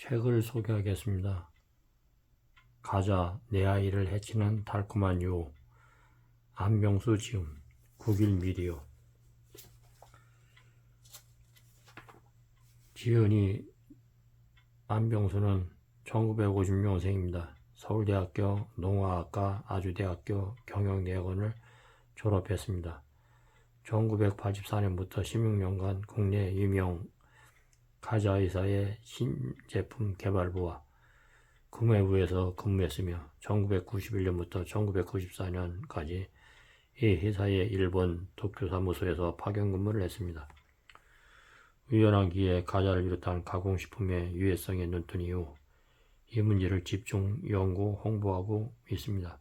책을 소개하겠습니다. 가자, 내 아이를 해치는 달콤한 유혹. 안병수 지음, 국일미디어. 지은이 안병수는 1950년생입니다. 서울대학교 농화학과 아주대학교 경영대학원을 졸업했습니다. 1984년부터 16년간 국내 유명 가자회사의 신제품 개발부와 구매부에서 근무했으며 1991년부터 1994년까지 이 회사의 일본 도쿄 사무소에서 파견 근무를 했습니다. 우연한 기회에 가자를 비롯한 가공식품의 유해성에 눈뜬 이후 이 문제를 집중 연구, 홍보하고 있습니다.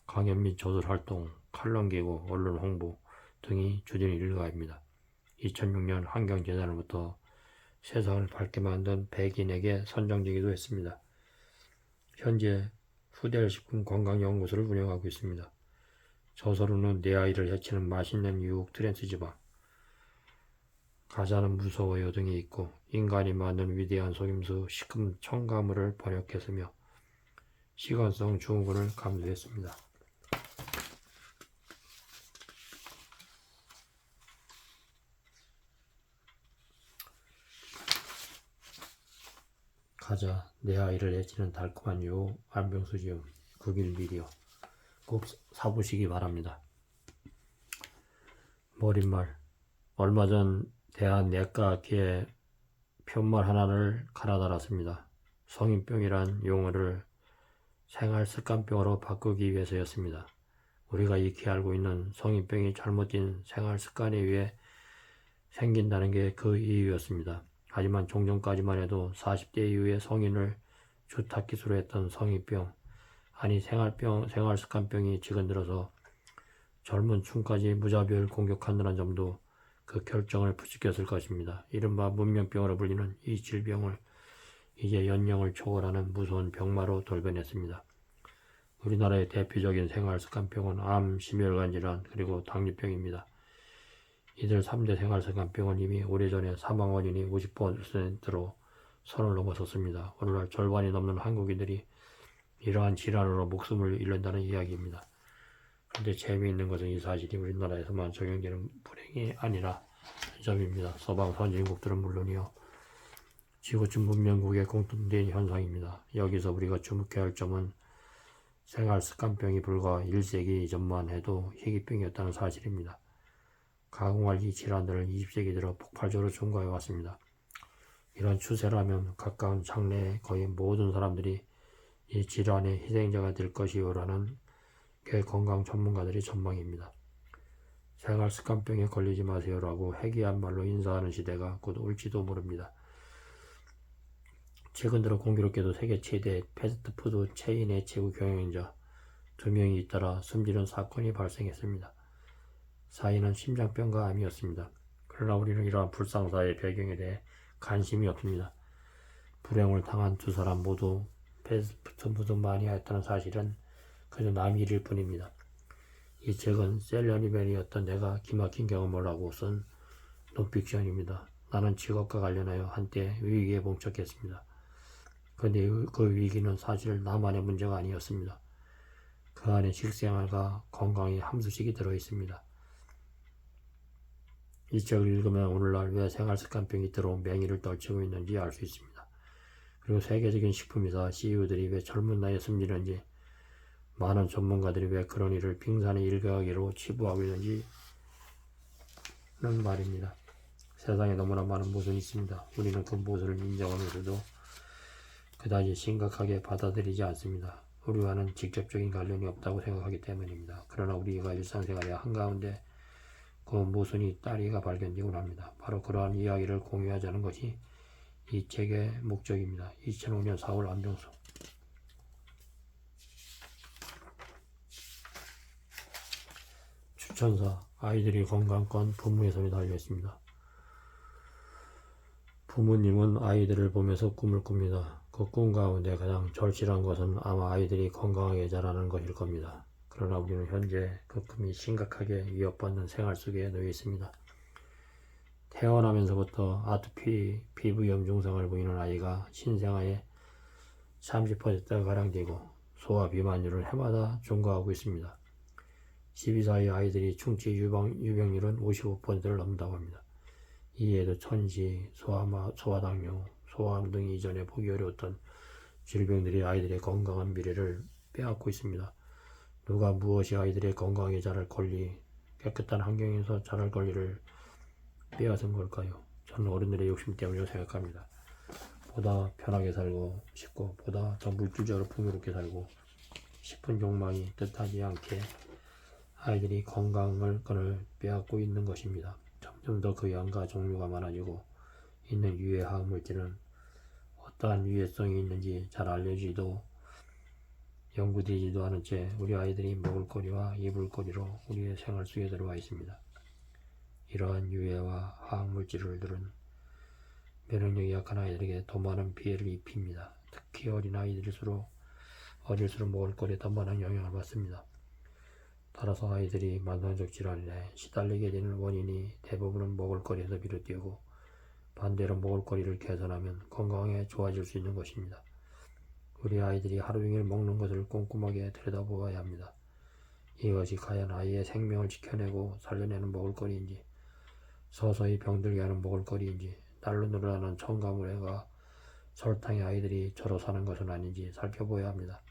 강연 및 저술 활동, 칼럼 기고, 언론 홍보 등이 주된 일과입니다. 2006년 환경재단으로부터 세상을 밝게 만든 백인에게 선정되기도 했습니다. 현재 후델식품 건강연구소를 운영하고 있습니다. 저서로는 내 아이를 해치는 맛있는 유혹 트랜스지방, 가자는 무서워요 등이 있고 인간이 만든 위대한 속임수 시큼 첨가물을 번역했으며 시간성 증후군을 감수했습니다. 가자, 내 아이를 해치는 달콤한 유혹, 안병수 지음, 국일미디어. 꼭 사보시기 바랍니다. 머릿말. 얼마 전 대한내과학회에 편말 하나를 갈아 달았습니다. 성인병이란 용어를 생활습관병으로 바꾸기 위해서였습니다. 우리가 익히 알고 있는 성인병이 잘못된 생활습관에 의해 생긴다는 게 그 이유였습니다. 하지만 종전까지만 해도 40대 이후에 성인을 주타깃으로 했던 성인병, 아니 생활습관병이 최근 들어서 젊은 층까지 무자비를 공격한다는 점도 그 결정을 부추겼을 것입니다. 이른바 문명병으로 불리는 이 질병을 이제 연령을 초월하는 무서운 병마로 돌변했습니다. 우리나라의 대표적인 생활습관병은 암, 심혈관 질환, 그리고 당뇨병입니다. 이들 3대 생활습관병은 이미 오래전에 사망 원인이 50%로 선을 넘어섰습니다. 오늘날 절반이 넘는 한국인들이 이러한 질환으로 목숨을 잃는다는 이야기입니다. 그런데 재미있는 것은 이 사실이 우리나라에서만 적용되는 불행이 아니라 점입니다. 서방 선진국들은 물론이요, 지구촌 문명국의 공통된 현상입니다. 여기서 우리가 주목해야 할 점은 생활습관병이 불과 1세기 전만 해도 희귀병이었다는 사실입니다. 가공할 이 질환들을 20세기 들어 폭발적으로 증가해 왔습니다. 이런 추세라면 가까운 장래에 거의 모든 사람들이 이 질환의 희생자가 될 것이요라는 게 건강 전문가들의 전망입니다. 생활습관병에 걸리지 마세요라고 해괴한 말로 인사하는 시대가 곧 올지도 모릅니다. 최근 들어 공교롭게도 세계 최대 패스트푸드 체인의 최고 경영자 2명이 잇따라 숨지는 사건이 발생했습니다. 사인은 심장병과 암이었습니다. 그러나 우리는 이러한 불상사의 배경에 대해 관심이 없습니다. 불행을 당한 두 사람 모두 패스트푸드 마니아였다는 사실은 그저 남이 일일 뿐입니다. 이 책은 셀러니벤이었던 내가 기막힌 경험을 하고 쓴 논픽션입니다. 나는 직업과 관련하여 한때 위기에 봉착했습니다. 그런데 그 위기는 사실 나만의 문제가 아니었습니다. 그 안에 식생활과 건강의 함수식이 들어있습니다. 이 책을 읽으면 오늘날 왜 생활습관병이 들어온 맹위를 떨치고 있는지 알 수 있습니다. 그리고 세계적인 식품회사 CEO들이 왜 젊은 나이에 숨지는지, 많은 전문가들이 왜 그런 일을 빙산의 일각으로 치부하고 있는지는 말입니다. 세상에 너무나 많은 모순이 있습니다. 우리는 그 모순을 인정하면서도 그다지 심각하게 받아들이지 않습니다. 우리와는 직접적인 관련이 없다고 생각하기 때문입니다. 그러나 우리가 일상생활의 한가운데 그 모순이 따리가 발견되곤 합니다. 바로 그러한 이야기를 공유하자는 것이 이 책의 목적입니다. 2005년 4월 안병수. 추천사. 아이들이 건강권 부모의 손에 달려있습니다. 부모님은 아이들을 보면서 꿈을 꿉니다. 그 꿈 가운데 가장 절실한 것은 아마 아이들이 건강하게 자라는 것일 겁니다. 그러나 우리는 현재 그 꿈이 심각하게 위협받는 생활 속에 놓여 있습니다. 태어나면서부터 아토피 피부염 증상을 보이는 아이가 신생아의 30%가량 되고 소아 비만율은 해마다 증가하고 있습니다. 12살 아이들이 충치 유병률은 55%를 넘는다고 합니다. 이에도 천시, 소아당뇨, 소아암 등 이전에 보기 어려웠던 질병들이 아이들의 건강한 미래를 빼앗고 있습니다. 누가 무엇이 아이들의 건강에 자랄 권리, 깨끗한 환경에서 자랄 권리를 빼앗은 걸까요? 저는 어른들의 욕심 때문이라고 생각합니다. 보다 편하게 살고 싶고 보다 더 물질적으로 풍요롭게 살고 싶은 욕망이 뜻하지 않게 아이들이 건강을 빼앗고 있는 것입니다. 점점 더 그 양과 종류가 많아지고 있는 유해 화학물질은 어떠한 유해성이 있는지 잘 알려지지도 연구되지도 않은 채 우리 아이들이 먹을거리와 입을거리로 우리의 생활 속에 들어와 있습니다. 이러한 유해와 화학물질들은 면역력이 약한 아이들에게 더 많은 피해를 입힙니다. 특히 어린 아이들일수록 먹을거리에 더 많은 영향을 받습니다. 따라서 아이들이 만성적 질환에 시달리게 되는 원인이 대부분은 먹을거리에서 비롯되고 반대로 먹을거리를 개선하면 건강에 좋아질 수 있는 것입니다. 우리 아이들이 하루 종일 먹는 것을 꼼꼼하게 들여다보아야 합니다. 이것이 과연 아이의 생명을 지켜내고 살려내는 먹을거리인지 서서히 병들게 하는 먹을거리인지 날로 늘어나는 첨가물과 설탕에 아이들이 절어 사는 것은 아닌지 살펴보아야 합니다.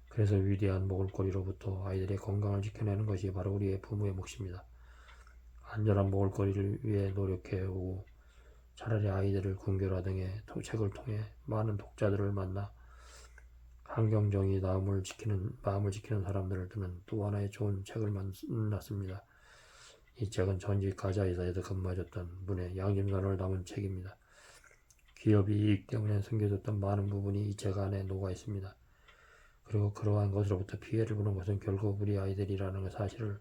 그래서 위대한 먹을거리로부터 아이들의 건강을 지켜내는 것이 바로 우리의 부모의 몫입니다. 안전한 먹을거리를 위해 노력해오고 차라리 아이들을 궁교라 등의 책을 통해 많은 독자들을 만나 환경정의 마음을 지키는 사람들을 두는 또 하나의 좋은 책을 만났습니다. 이 책은 전직 가자회사에서 근무하셨던 분의 양심선언을 담은 책입니다. 기업이 이익 때문에 숨겨졌던 많은 부분이 이 책 안에 녹아 있습니다. 그리고 그러한 것으로부터 피해를 보는 것은 결국 우리 아이들이라는 사실을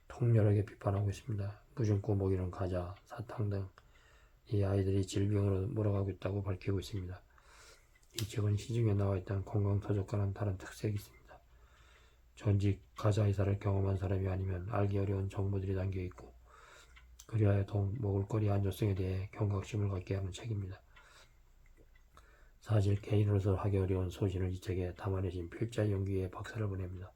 통렬하게 비판하고 있습니다. 무심코 먹이는 과자, 사탕 등 이 아이들이 질병으로 몰아가고 있다고 밝히고 있습니다. 이 책은 시중에 나와 있던 건강서적과는 다른 특색이 있습니다. 전직 가자회사를 경험한 사람이 아니면 알기 어려운 정보들이 담겨 있고 그리하여 더욱 먹을거리 안전성에 대해 경각심을 갖게 하는 책입니다. 사실 개인으로서 하기 어려운 소신을 이 책에 담아내신 필자 연구에 박사를 보냅니다.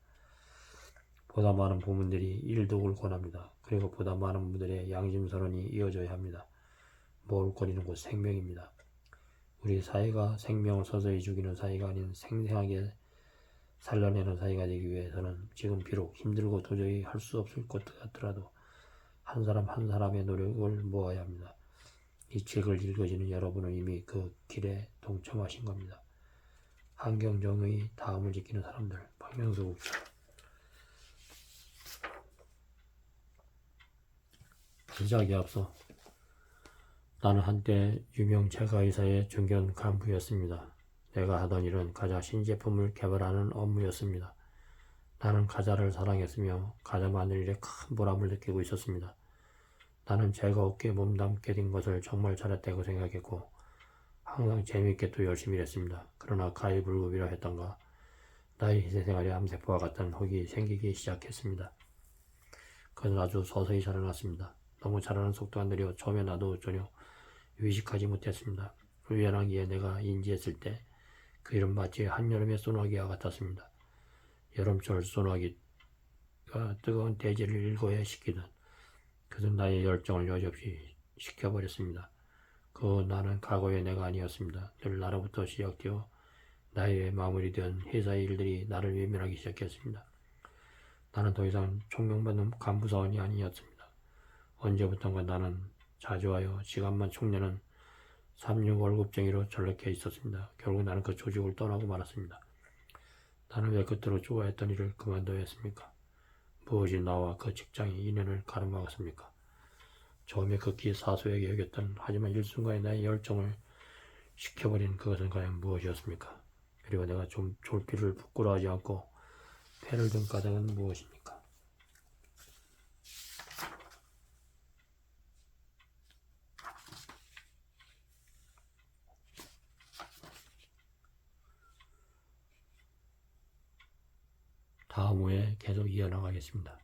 보다 많은 부문들이 일독을 권합니다. 그리고 보다 많은 분들의 양심선언이 이어져야 합니다. 먹을거리는 곧 생명입니다. 우리 사회가 생명을 서서히 죽이는 사회가 아닌 생생하게 살려내는 사회가 되기 위해서는 지금 비록 힘들고 도저히 할 수 없을 것 같더라도 한 사람 한 사람의 노력을 모아야 합니다. 이 책을 읽으시는 여러분은 이미 그 길에 동참하신 겁니다. 환경정의 다음을 지키는 사람들, 박명수 국장. 시작에 앞서 나는 한때 유명 제과회사의 중견 간부였습니다. 내가 하던 일은 과자 신제품을 개발하는 업무였습니다. 나는 과자를 사랑했으며 과자 만들 일에 큰 보람을 느끼고 있었습니다. 나는 즐겁게 몸담게 된 것을 정말 잘했다고 생각했고 항상 재미있게 또 열심히 일했습니다. 그러나 가위불급이라 했던가 나의 희생생활에 암세포와 같은 혹이 생기기 시작했습니다. 그것은 아주 서서히 자라났습니다. 너무 자라는 속도가 느려 처음에 나도 전혀 의식하지 못했습니다. 우연하기에 내가 인지했을 때 그 일은 마치 한여름의 소나기와 같았습니다. 여름철 소나기가 뜨거운 대지를 일거에 식히듯 그것은 나의 열정을 여지없이 식혀버렸습니다. 나는 과거의 내가 아니었습니다. 늘 나로부터 시작되어 나의 마무리된 회사의 일들이 나를 외면하기 시작했습니다. 나는 더 이상 총명받는 간부사원이 아니었습니다. 언제부턴가 나는 자주하여 시간만 축내는 3류 월급쟁이로 전락해 있었습니다. 결국 나는 그 조직을 떠나고 말았습니다. 나는 왜 그토록 좋아했던 일을 그만둬야 했습니까? 무엇이 나와 그 직장의 인연을 가로막았습니까? 처음에 극히 사소하게 여겼던 하지만 일순간에 나의 열정을 식혀버린 그것은 과연 무엇이었습니까? 그리고 내가 좀 졸피를 부끄러워하지 않고 패를 든 까닭은 무엇입니까? 다음 후에 계속 이어나가겠습니다.